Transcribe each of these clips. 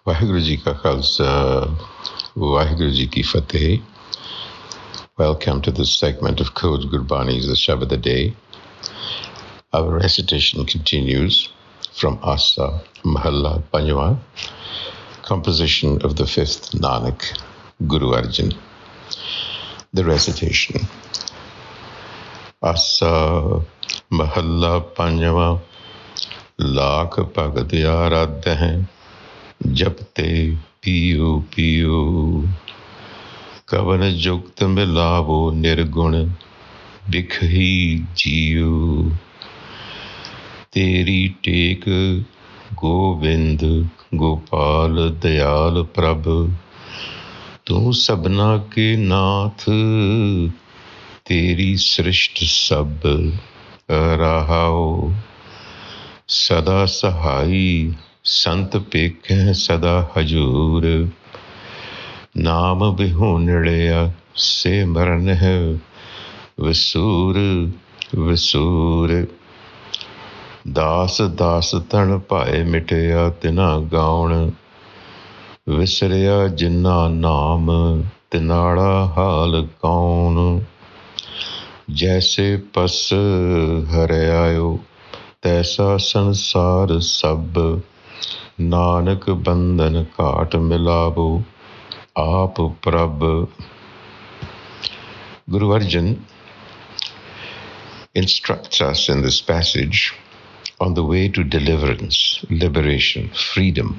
ਵਾਹਿਗੁਰੂ ਜੀ ਕਾ ਖਾਲਸਾ ਵਾਹਿਗੁਰੂ ਜੀ ਕੀ ਫਤਿਹ. Welcome to this segment of Code Gurbani's a-sabad-a-day. Our recitation continues from Asa Mahalla Panjwa, composition of the fifth Nanak, Guru Arjan. The recitation. Asa Mahalla Panjwa, Lakh Bhagat Aradhay, जपते पियो पियो, कवन जुक्त मिलावो निर्गुण, बिखही जियो. तेरी take Govind Gopal Dayal प्रभ, तू सबना के नाथ, तेरी सृष्ट सब रहाओ. सदा सहाई संत पेख सदा हजूर, नाम बिहुनड़िया से मरण है विसूर विसूर. दास दास तन पाए मिटया तिना गाउण, विसरिया जिन्ना नाम तिनाड़ा हाल कौन. जैसे पस हरे आयो तैसा संसार सब, नानक बंधन काट मिलावो आप प्रभ. Guru Arjan instructs us in this passage on the way to deliverance, liberation, freedom.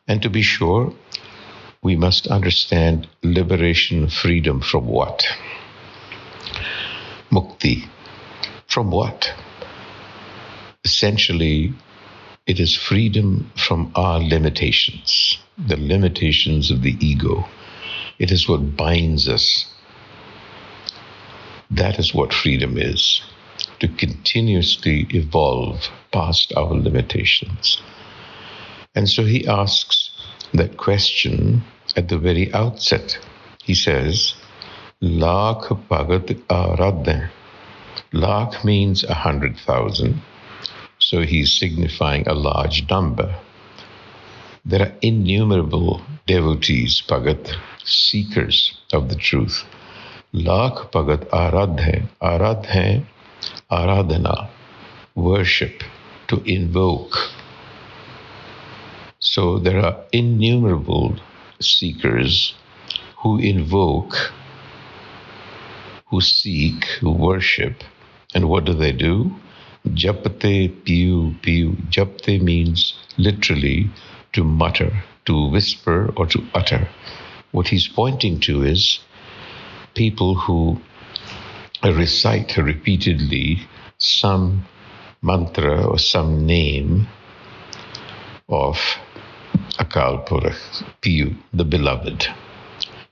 And to be sure, we must understand liberation, freedom from what? Mukti. From what? Essentially, it is freedom from our limitations, the limitations of the ego. It is what binds us. That is what freedom is, to continuously evolve past our limitations. And so he asks that question at the very outset. He says, Lakh Bhagat Aradhay. Lakh means 100,000. So he's signifying a large number. There are innumerable devotees, Bhagat, seekers of the truth. Lakh Bhagat Aradhay. Aradhay, Aradhana, worship, to invoke. So there are innumerable seekers who invoke, who seek, who worship. And what do? Japate piyu piyu. Japte means literally to mutter, to whisper or to utter. What he's pointing to is people who recite repeatedly some mantra or some name of Akal Purukh, Piyu, the beloved.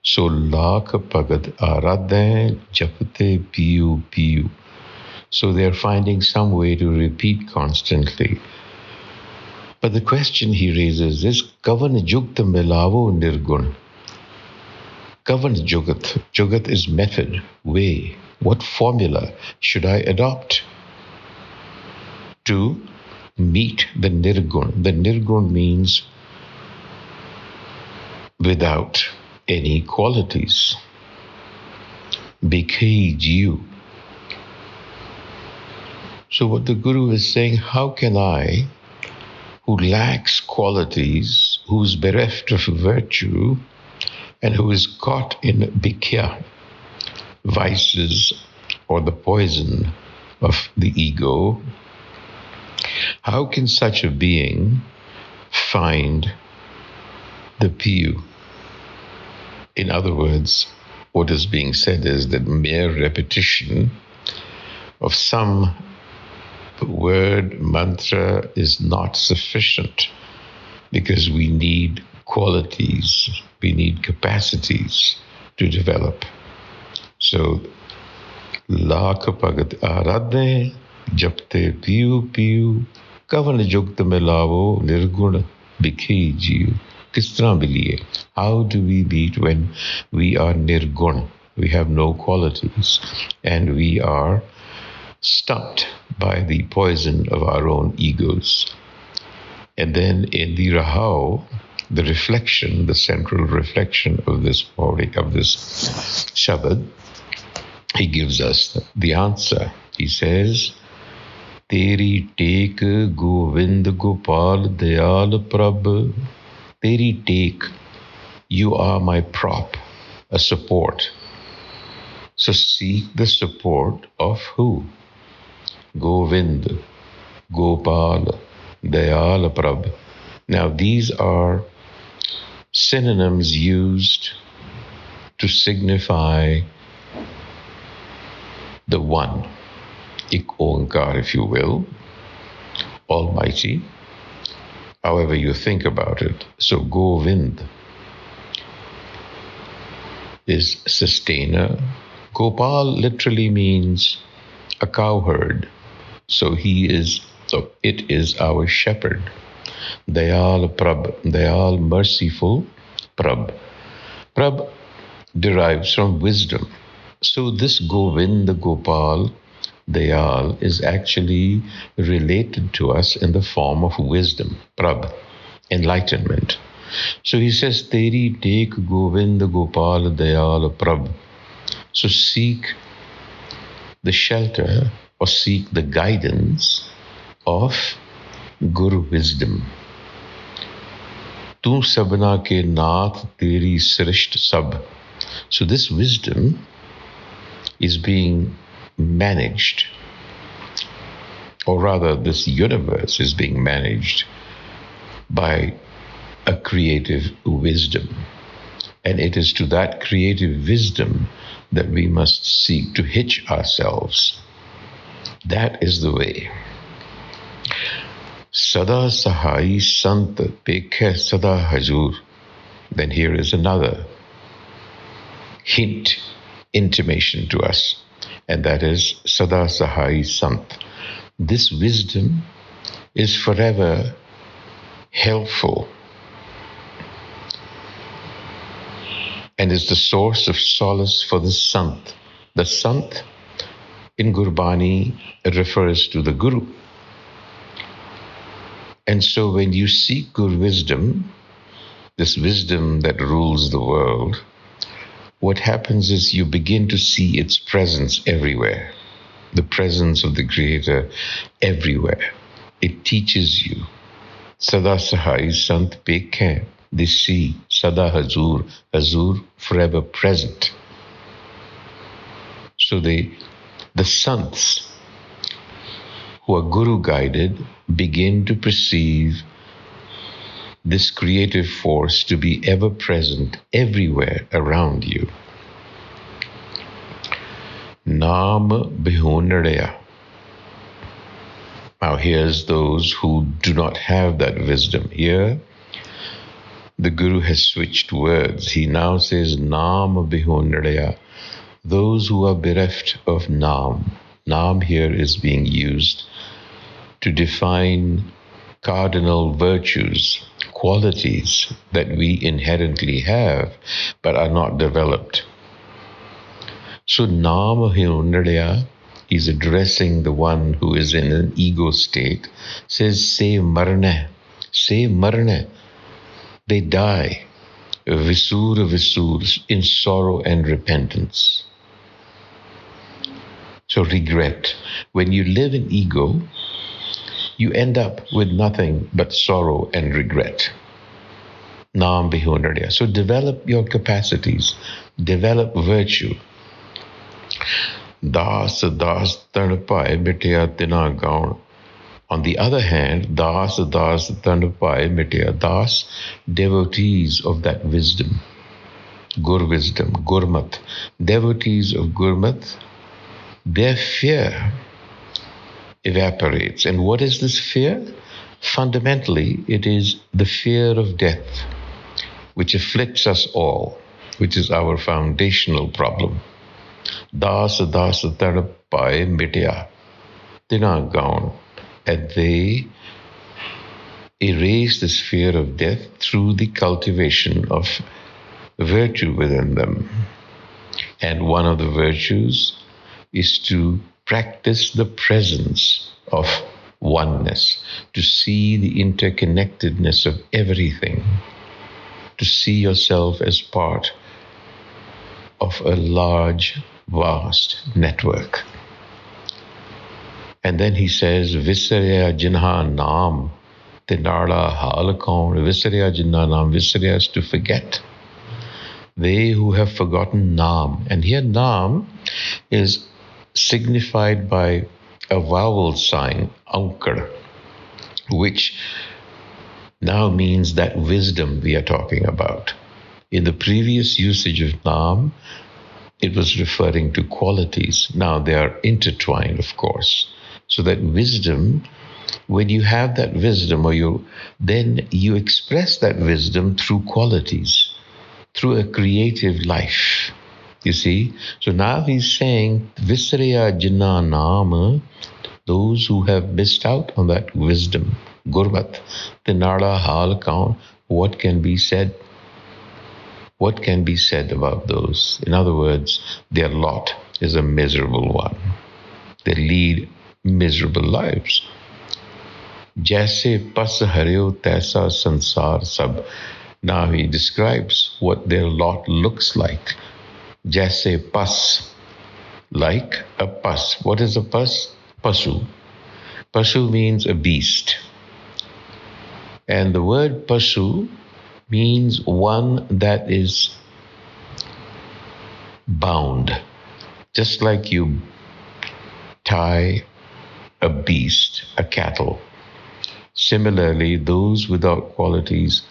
So Lakh Bhagat Aradhay Japate Piyu Piyu. So they're finding some way to repeat constantly. But the question he raises is, Kavan Jugta Milavo Nirgun. Kavan Jugat. Jugat is method, way. What formula should I adopt to meet the Nirgun? The Nirgun means without any qualities. Bikhi Jiyu. So what the Guru is saying, how can I, who lacks qualities, who is bereft of virtue, and who is caught in bhikhya, vices, or the poison of the ego, how can such a being find the piyu? In other words, what is being said is that mere repetition of some word, mantra, is not sufficient, because we need qualities, we need capacities to develop. So, Lakh Bhagat Aradhay Japte Piyu Piyu, Kavan Jugta Milavo Nirguna Bikhi Jiyu. Kis tarah miliye? How do we meet when we are nirgun? We have no qualities and we are stumped by the poison of our own egos. And then in the Rahau, the reflection, the central reflection of this body, of this Shabad, he gives us the answer. He says, Teri take Govind Gopal Dayal Prabh. Teri take, you are my prop, a support. So seek the support of who? Govind, Gopal, Dayal Prabh. Now these are synonyms used to signify the one, Ik Onkar, if you will, Almighty, however you think about it. So Govind is sustainer. Gopal literally means a cowherd. So it is our shepherd. Dayal Prabh, Dayal merciful, Prabh. Prabh derives from wisdom. So this Govinda Gopal Dayal is actually related to us in the form of wisdom, Prabh, enlightenment. So he says, Teri take Govinda Gopal Dayal Prabh. So seek the shelter or seek the guidance of Guru wisdom. Tu sabna ke nath teri srisht sab. So this wisdom is being managed, or rather this universe is being managed by a creative wisdom. And it is to that creative wisdom that we must seek to hitch ourselves. That is the way. Sada Sahai Sant Pekhe Sada Hazur. Then here is another hint, intimation to us, and that is Sada Sahai Sant. This wisdom is forever helpful and is the source of solace for the Sant. The Sant in Gurbani refers to the Guru. And so when you seek Guru wisdom, this wisdom that rules the world, what happens is you begin to see its presence everywhere, the presence of the Creator everywhere. It teaches you. Sada Sahai Sant Pekhe, they see Sada Hazur, Hazur forever present. So the Sants who are Guru guided begin to perceive this creative force to be ever present everywhere around you. Naam Bihunadaya. Now here's those who do not have that wisdom. Here, the Guru has switched words. He now says Naam Bihunadaya. Those who are bereft of Naam. Naam here is being used to define cardinal virtues, qualities that we inherently have but are not developed. So Naam Bihunadaya is addressing the one who is in an ego state, says, say marne, they die, visur, in sorrow and repentance. So regret. When you live in ego, you end up with nothing but sorrow and regret. Naam Bihunadaya. So develop your capacities, develop virtue. Das Tarnapai Mitya Tina Gaun. On the other hand, Das Tarnapai Mitya, Das, devotees of that wisdom, Gur wisdom, Gurmat, devotees of Gurmat, their fear evaporates. And what is this fear? Fundamentally, it is the fear of death, which afflicts us all, which is our foundational problem. Das Tarnapai Mitya Tina Gaun. And they erase this fear of death through the cultivation of virtue within them. And one of the virtues is to practice the presence of oneness, to see the interconnectedness of everything, to see yourself as part of a large, vast network. And then he says, Visarya Jinha Naam, Tinala Halakon, Visarya Jinha Naam, Visarya is to forget. They who have forgotten Naam. And here Naam is signified by a vowel sign, Ankar, which now means that wisdom we are talking about. In the previous usage of Naam, it was referring to qualities. Now they are intertwined, of course. So that wisdom, when you have that wisdom, then you express that wisdom through qualities, through a creative life. You see? So now he's saying, Visraya Jinna Naam, those who have missed out on that wisdom, Gurmat, Tinada Hal Kaun, what can be said? What can be said about those? In other words, their lot is a miserable one. They lead miserable lives. Jaise pas haryo taisa sansar sab. Now he describes what their lot looks like. Jaise pas, like a pas. What is a pas? Pasu. Pasu means a beast. And the word pasu means one that is bound. Just like you tie a beast, a cattle. Similarly, those without qualities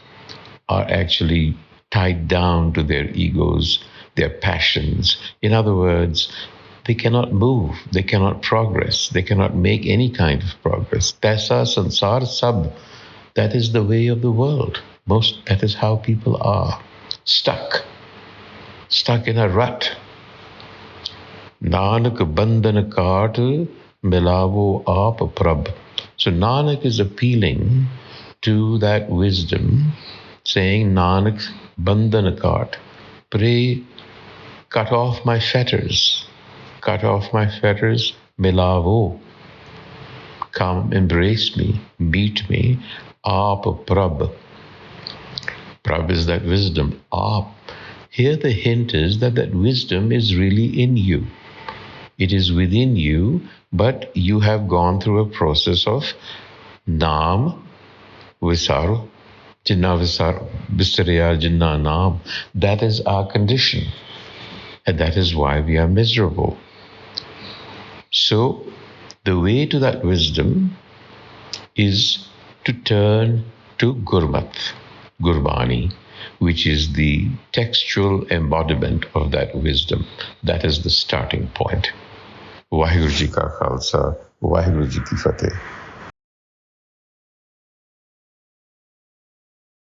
are actually tied down to their egos, their passions. In other words, they cannot move, they cannot progress, they cannot make any kind of progress. Taisa sansar sab, that is the way of the world. That is how people are, stuck in a rut. Nanak bandhan kaat milavo aap prab. So Nanak is appealing to that wisdom, saying, Nanak bandhan kaat, pray, cut off my fetters, milavo, come embrace me, meet me, aap prab. Prab is that wisdom. Here the hint is that wisdom is really in you. It is within you, but you have gone through a process of Naam, Visar, Jinna Visar, Visarya Jinna Naam. That is our condition. And that is why we are miserable. So, the way to that wisdom is to turn to Gurmat, Gurbani, which is the textual embodiment of that wisdom. That is the starting point. Waheguru Ji Ka Khalsa, Waheguru Ji Ki Fateh.